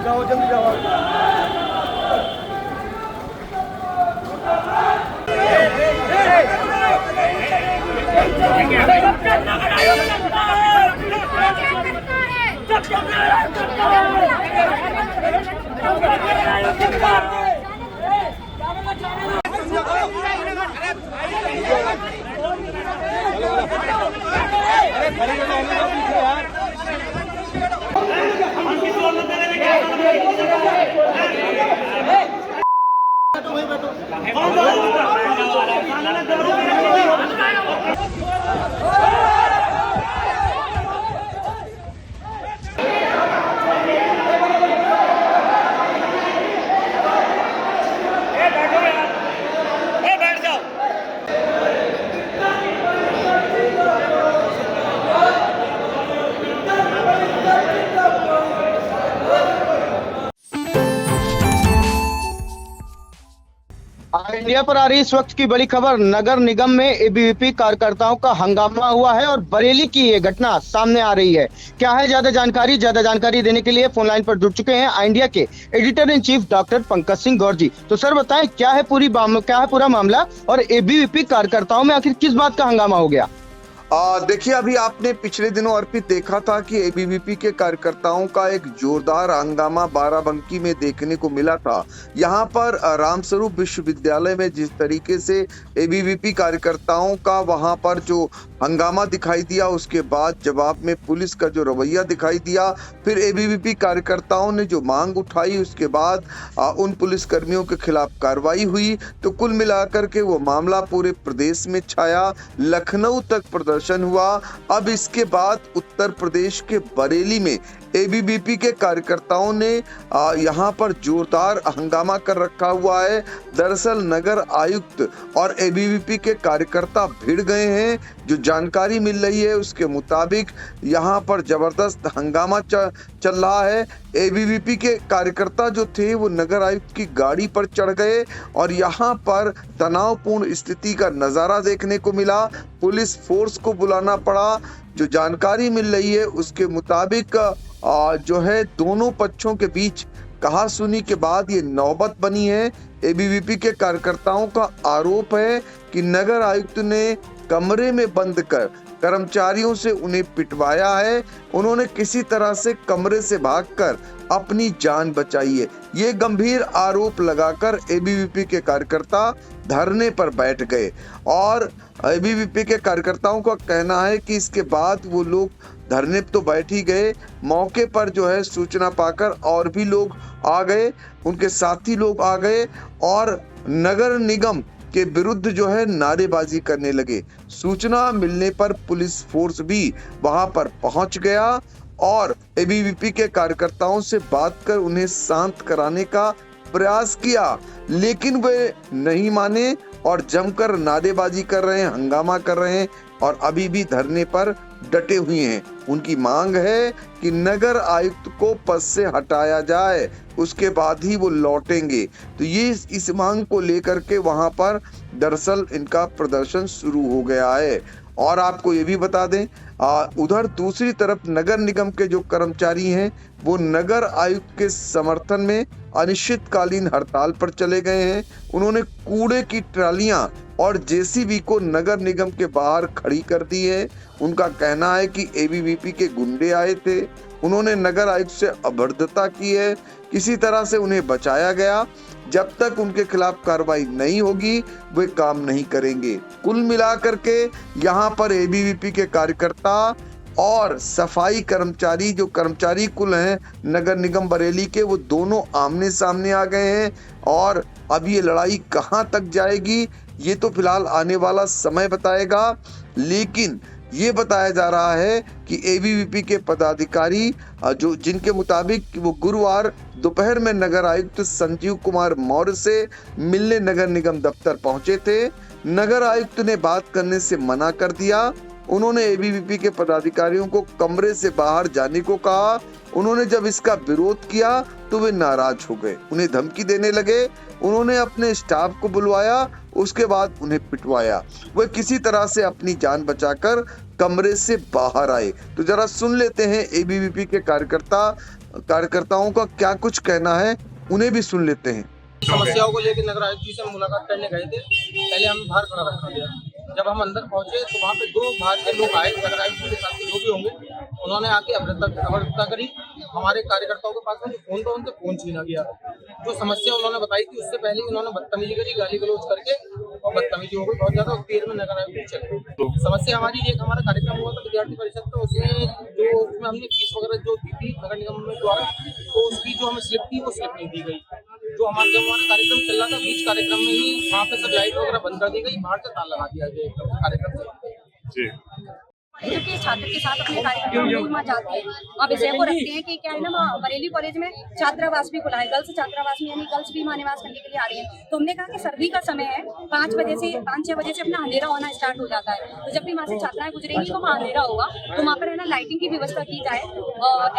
जाओ जल्दी जाओ। इंडिया पर आ रही इस वक्त की बड़ी खबर, नगर निगम में एबीवीपी कार्यकर्ताओं का हंगामा हुआ है और बरेली की ये घटना सामने आ रही है। क्या है ज्यादा जानकारी देने के लिए फोन लाइन पर जुड़ चुके हैं इंडिया के editor in chief doctor Pankaj Singh Gaur ji. तो सर बताएं, क्या है पूरा मामला और एबीवीपी कार्यकर्ताओं में आखिर किस बात का हंगामा हो गया? देखिए, अभी आपने पिछले दिनों अर्पित देखा था कि एबीवीपी के कार्यकर्ताओं का एक जोरदार हंगामा बाराबंकी में देखने को मिला था। यहाँ पर रामस्वरूप विश्वविद्यालय में जिस तरीके से एबीवीपी कार्यकर्ताओं का वहाँ पर जो हंगामा दिखाई दिया, उसके बाद जवाब में पुलिस का जो रवैया दिखाई दिया, फिर एबीवीपी कार्यकर्ताओं ने जो मांग उठाई, उसके बाद उन पुलिस कर्मियों के खिलाफ कार्रवाई हुई। तो कुल मिलाकर के वो मामला पूरे प्रदेश में छाया, लखनऊ तक प्रदर्शन हुआ। अब इसके बाद उत्तर प्रदेश के बरेली में एबीवीपी के कार्यकर्ताओं ने यहाँ पर जोरदार हंगामा कर रखा हुआ है। दरअसल नगर आयुक्त और एबीवीपी के कार्यकर्ता भिड़ गए हैं। जो जानकारी मिल रही है उसके मुताबिक यहाँ पर जबरदस्त हंगामा चल रहा है। एबीवीपी के कार्यकर्ता जो थे वो नगर आयुक्त की गाड़ी पर चढ़ गए और यहाँ पर तनावपूर्ण स्थिति का नजारा देखने को मिला। पुलिस फोर्स को बुलाना पड़ा। जो जानकारी मिल रही है उसके मुताबिक जो है दोनों पक्षों के बीच कहासुनी के बाद ये नौबत बनी है। एबीवीपी के कार्यकर्ताओं का आरोप है कि नगर आयुक्त ने कमरे में बंद कर कर्मचारियों से उन्हें पिटवाया है। उन्होंने किसी तरह से कमरे से भागकर अपनी जान बचाई है। ये गंभीर आरोप लगाकर एबीवीपी के कार्यकर्ता धरने पर बैठ गए और एबीवीपी के कार्यकर्ताओं का कहना है कि इसके बाद वो लोग धरने तो बैठ ही गए, मौके पर जो है सूचना पाकर और भी लोग आ गए, उनके साथी लोग आ गए और नगर निगम के विरुद्ध जो है नारेबाजी करने लगे। सूचना मिलने पर पुलिस फोर्स भी वहां पर पहुंच गया और एबीवीपी के कार्यकर्ताओं से बात कर उन्हें शांत कराने का प्रयास किया, लेकिन वे नहीं माने और जमकर नारेबाजी कर रहे हैं, हंगामा कर रहे हैं और अभी भी धरने पर डटे हुए हैं। उनकी मांग है कि नगर आयुक्त को पद से हटाया जाए, उसके बाद ही वो लौटेंगे। तो ये इस मांग को लेकर के वहां पर दरअसल इनका प्रदर्शन शुरू हो गया है। और आपको ये भी बता दें, उधर दूसरी तरफ नगर निगम के जो कर्मचारी हैं वो नगर आयुक्त के समर्थन में अनिश्चितकालीन हड़ताल पर चले गए हैं। उन्होंने कूड़े की ट्रालियां और जेसीबी को नगर निगम के बाहर खड़ी कर दी है। उनका कहना है कि एबीवीपी के गुंडे आए थे, उन्होंने नगर आयुक्त से अभद्रता की है, किसी तरह से उन्हें बचाया गया। जब तक उनके खिलाफ कार्रवाई नहीं होगी वे काम नहीं करेंगे। कुल मिलाकर के यहाँ पर एबीवीपी के कार्यकर्ता और सफाई कर्मचारी, जो कर्मचारी कुल हैं नगर निगम बरेली के, वो दोनों आमने सामने आ गए हैं और अब ये लड़ाई कहाँ तक जाएगी ये तो फिलहाल आने वाला समय बताएगा। लेकिन ये बताया जा रहा है कि एबीवीपी के पदाधिकारी जो जिनके मुताबिक वो गुरुवार दोपहर में नगर आयुक्त संजीव कुमार मौर्य से मिलने नगर निगम दफ्तर पहुंचे थे नगर आयुक्त ने बात करने से मना कर दिया। उन्होंने एबीवीपी के पदाधिकारियों को कमरे से बाहर जाने को कहा। उन्होंने जब इसका विरोध किया तो वे नाराज हो गए, उन्हें धमकी देने लगे। उन्होंने अपने स्टाफ को बुलवाया, उसके बाद उन्हें पिटवाया। वे किसी तरह से अपनी जान बचाकर कमरे से बाहर आए। तो जरा सुन लेते हैं एबीवीपी के कार्यकर्ताओं का क्या कुछ कहना है, उन्हें भी सुन लेते हैं। समस्याओं को लेकर नगर आयुक्त जी से मुलाकात करने गए थे। पहले हमें बाहर खड़ा रखा गया। जब हम अंदर पहुंचे तो वहाँ पे 2 बाहर के लोग आए, नगर आयुक्त के साथ जो भी होंगे, उन्होंने आके अभद्रता करी। हमारे कार्यकर्ताओं के पास में जो फोन था उनसे फोन छीना गया। जो समस्या उन्होंने बताई थी उससे पहले ही उन्होंने बदतमीजी करी, गाली गलौज करके, और बदतमीजी हो गई बहुत ज्यादा। और देर में नगर आयुक्त चले गए। समस्या हमारी एक हमारा कार्यक्रम हुआ था विद्यार्थी परिषद का, उसमें हमने फीस वगैरह जो दी थी नगर निगम में द्वारा, तो उसकी जो हमें स्लिप थी वो स्लिप नहीं दी गई। जो हमारा कार्यक्रम चल रहा था, बीच कार्यक्रम में ही वहाँ पे सब लाइट वगैरह बंद कर दी गई, बाहर से ताला लगा दिया गया एकदम कार्यक्रम। क्योंकि छात्र के साथ अपने कार्यक्रम में जाते हैं, वहाँ विषय को रखते हैं कि क्या है ना, वहाँ बरेली कॉलेज में छात्रावास भी खुला है, गर्ल्स छात्रावास में, यानी गर्ल्स भी वहाँ निवास करने के लिए आ रही है। तो हमने कहा कि सर्दी का समय है, 5-6 बजे से अपना अंधेरा होना स्टार्ट हो जाता है। तो जब भी वहाँ से छात्राएं गुजरेंगी तो वहाँ अंधेरा होगा, तो वहाँ पर है ना लाइटिंग की व्यवस्था की जाए।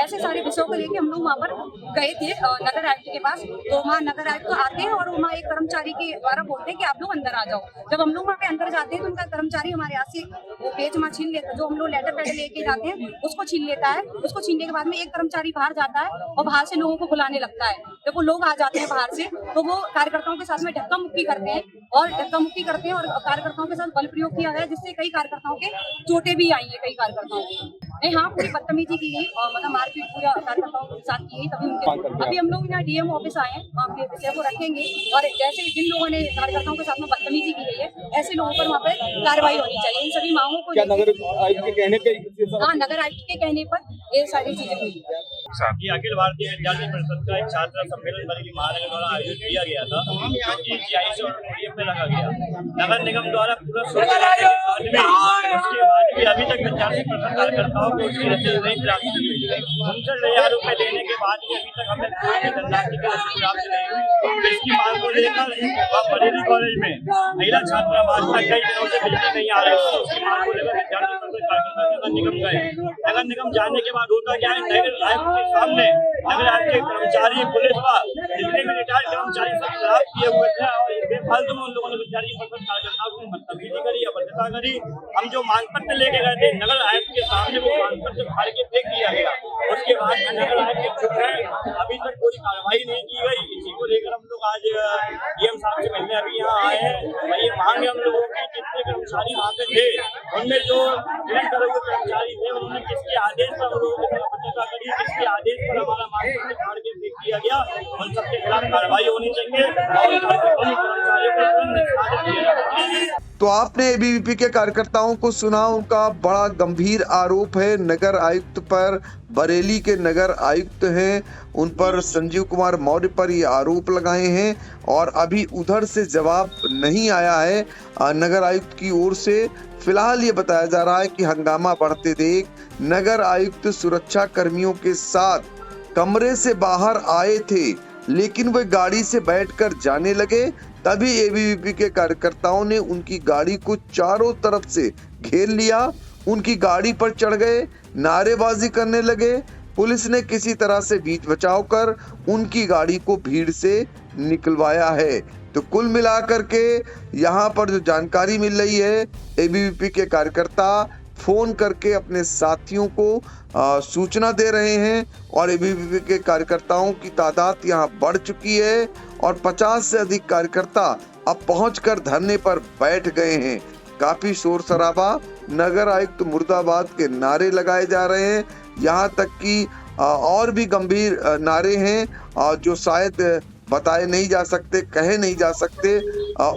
ऐसे सारे विषयों को लेकर हम लोग वहाँ पर गए थे नगर आयुक्त के पास। तो वहाँ नगर आयुक्त आते हैं और वहाँ एक कर्मचारी के द्वारा बोलते हैं कि आप लोग अंदर आ जाओ। जब हम लोग वहाँ पे अंदर जाते हैं तो उनका कर्मचारी हमारे यहाँ से वो पेज वहाँ छीन लेता है, जो हम लोग लेटर पैड लेके जाते हैं उसको छीन लेता है। उसको छीनने के बाद में एक कर्मचारी बाहर जाता है और बाहर से लोगों को बुलाने लगता है। जब वो लोग आ जाते हैं बाहर से तो वो कार्यकर्ताओं के साथ में धक्का मुक्की करते हैं और कार्यकर्ताओं के साथ बल प्रयोग किया गया, जिससे कई कार्यकर्ताओं के चोटें भी आई है। कई कार्यकर्ताओं की हाँ पूरी बदतमीजी की गई और मतलब मारपीट पूरा कार्यकर्ताओं के साथ की गई। अभी हम लोग यहाँ डीएम ऑफिस आए हैं, वहाँ पे विषय को रखेंगे और जैसे जिन लोगों ने कार्यकर्ताओं के साथ में बदतमीजी की गई है ऐसे लोगों पर वहाँ पे कार्रवाई होनी चाहिए। इन सभी मांगों को नगर आयुक्त के कहने पे हाँ नगर आयुक्त के कहने पर ये सारी चीजें हुई। कि अखिल भारतीय विद्यार्थी परिषद का एक छात्र सम्मेलन बरेली महानगर द्वारा आयोजित किया गया था, जो कि GIC ऑडिटोरियम में रखा गया। नगर निगम द्वारा पूरा उसके बाद भी अभी तक विद्यार्थी परिषद कार्यकर्ताओं को उसकी रसीद नहीं प्राप्त की हुई है। 59,000 रुपए देने के बाद भी अभी तक हमें धनराशि की रसीद प्राप्त नहीं हुई। इसकी मांग को लेकर बरेली कॉलेज में महिला छात्रावास का कई दिनों से बिजली नहीं आ रही थी। उसकी मांग को लेकर विद्यार्थी परिषद कार्यकर्ता नगर निगम गए। नगर निगम जाने के बाद होता क्या है, नगर आयुक्त के सामने नगर आयुक्त के कर्मचारी, पुलिस व जितने भी रिटायर्ड कर्मचारी सब शराब किए हुए थे और बेफालतू में उन लोगों ने विद्यार्थी परिषद कार्यकर्ताओं को बदतमीजी करी, अभद्रता करी। हम जो मांग पत्र लेके गए थे नगर आयुक्त के सामने, वो मांग पत्र फाड़ के फेंक दिया गया। उसके बाद नगर आयुक्त चुप है, अभी तक कोई कार्रवाई नहीं की गई। इसी को लेकर हम लोग आज डीएम साहब से मिलने अभी यहाँ आए हैं। वही मांग है हम लोगों की, जितने कर्मचारी वहाँ पे थे उनमें जो कर्मचारी थे उन्होंने किसके आदेश पर अभद्रता करी, किसके आदेश पर हमारा मांग पत्र फाड़ के फेंक दिया गया, उन सबके खिलाफ कार्रवाई होनी चाहिए और कर्मचारियों को तुरंत निष्कासित किया जाए। तो आपने एबीवीपी के कार्यकर्ताओं को सुना, उनका बड़ा गंभीर आरोप है नगर आयुक्त पर। बरेली के नगर आयुक्त हैं, उन पर संजीव कुमार मौर्य पर ये आरोप लगाए हैं और अभी उधर से जवाब नहीं आया है नगर आयुक्त की ओर से। फिलहाल ये बताया जा रहा है कि हंगामा बढ़ते देख नगर आयुक्त सुरक्षा कर्मियों के साथ कमरे से बाहर आए थे, लेकिन वे गाड़ी से बैठकर जाने लगे। तभी एबीवीपी के कार्यकर्ताओं ने उनकी गाड़ी को चारों तरफ से घेर लिया, उनकी गाड़ी पर चढ़ गए, नारेबाजी करने लगे। पुलिस ने किसी तरह से बीच बचाव कर उनकी गाड़ी को भीड़ से निकलवाया है। तो कुल मिलाकर के यहाँ पर जो जानकारी मिल रही है, एबीवीपी के कार्यकर्ता फोन करके अपने साथियों को सूचना दे रहे हैं और एबीवीपी के कार्यकर्ताओं की तादाद यहाँ बढ़ चुकी है और 50 से अधिक कार्यकर्ता अब पहुंचकर धरने पर बैठ गए हैं। काफी शोर शराबा, नगर आयुक्त मुर्दाबाद के नारे लगाए जा रहे हैं। यहाँ तक कि और भी गंभीर नारे हैं जो शायद बताए नहीं जा सकते, कहे नहीं जा सकते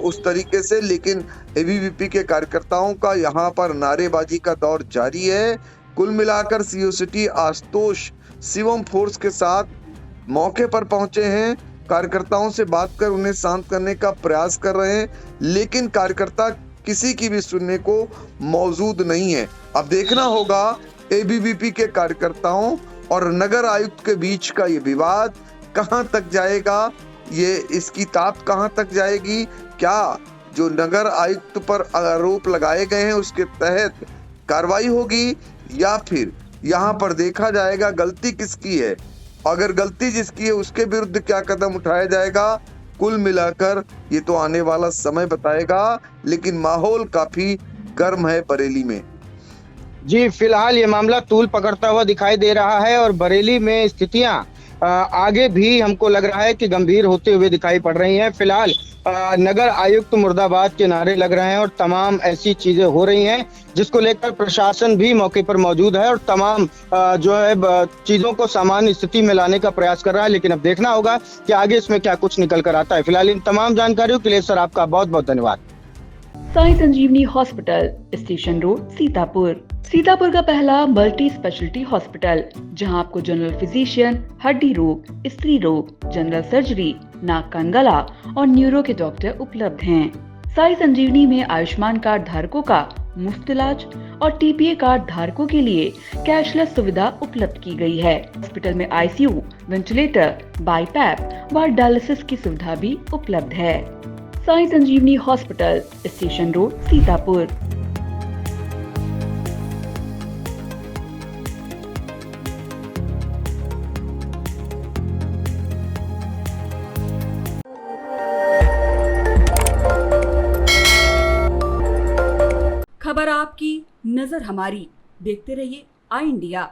उस तरीके से, लेकिन एबीवीपी के कार्यकर्ताओं का यहाँ पर नारेबाजी का दौर जारी है। कुल मिलाकर CO city Ashutosh Shivam force के साथ मौके पर पहुंचे हैं, कार्यकर्ताओं से बात कर उन्हें शांत करने का प्रयास कर रहे हैं, लेकिन कार्यकर्ता किसी की भी सुनने को मौजूद नहीं है। अब देखना होगा एबीवीपी के कार्यकर्ताओं और नगर आयुक्त के बीच का ये विवाद कहां तक जाएगा, ये इसकी ताप कहां तक जाएगी। क्या जो नगर आयुक्त पर आरोप लगाए गए हैं उसके तहत कार्रवाई होगी, या फिर यहाँ पर देखा जाएगा गलती किसकी है, अगर गलती जिसकी है उसके विरुद्ध क्या कदम उठाया जाएगा। कुल मिलाकर ये तो आने वाला समय बताएगा, लेकिन माहौल काफी गर्म है बरेली में। जी, फिलहाल ये मामला तूल पकड़ता हुआ दिखाई दे रहा है और बरेली में स्थितियां आगे भी हमको लग रहा है कि गंभीर होते हुए दिखाई पड़ रही हैं। फिलहाल नगर आयुक्त मुर्दाबाद के नारे लग रहे हैं और तमाम ऐसी चीजें हो रही हैं जिसको लेकर प्रशासन भी मौके पर मौजूद है और तमाम जो है चीजों को सामान्य स्थिति में लाने का प्रयास कर रहा है। लेकिन अब देखना होगा कि आगे इसमें क्या कुछ निकल कर आता है। फिलहाल इन तमाम जानकारियों के लिए सर आपका बहुत बहुत धन्यवाद। Sai Sanjeevani hospital, station road, Sitapur. Sitapur का पहला मल्टी स्पेशलिटी हॉस्पिटल, जहां आपको जनरल फिजिशियन, हड्डी रोग, स्त्री रोग, जनरल सर्जरी, नाक कान गला और न्यूरो के डॉक्टर उपलब्ध हैं। साई संजीवनी में आयुष्मान कार्ड धारकों का मुफ्त इलाज और टीपीए कार्ड धारकों के लिए कैशलेस सुविधा उपलब्ध की गई है। हॉस्पिटल में आईसीयू, वेंटिलेटर, बाईपैप व डायलिसिस की सुविधा भी उपलब्ध है। Sai Sanjeevani hospital, station road, Sitapur. खबर आपकी, नजर हमारी। देखते रहिए आई इंडिया।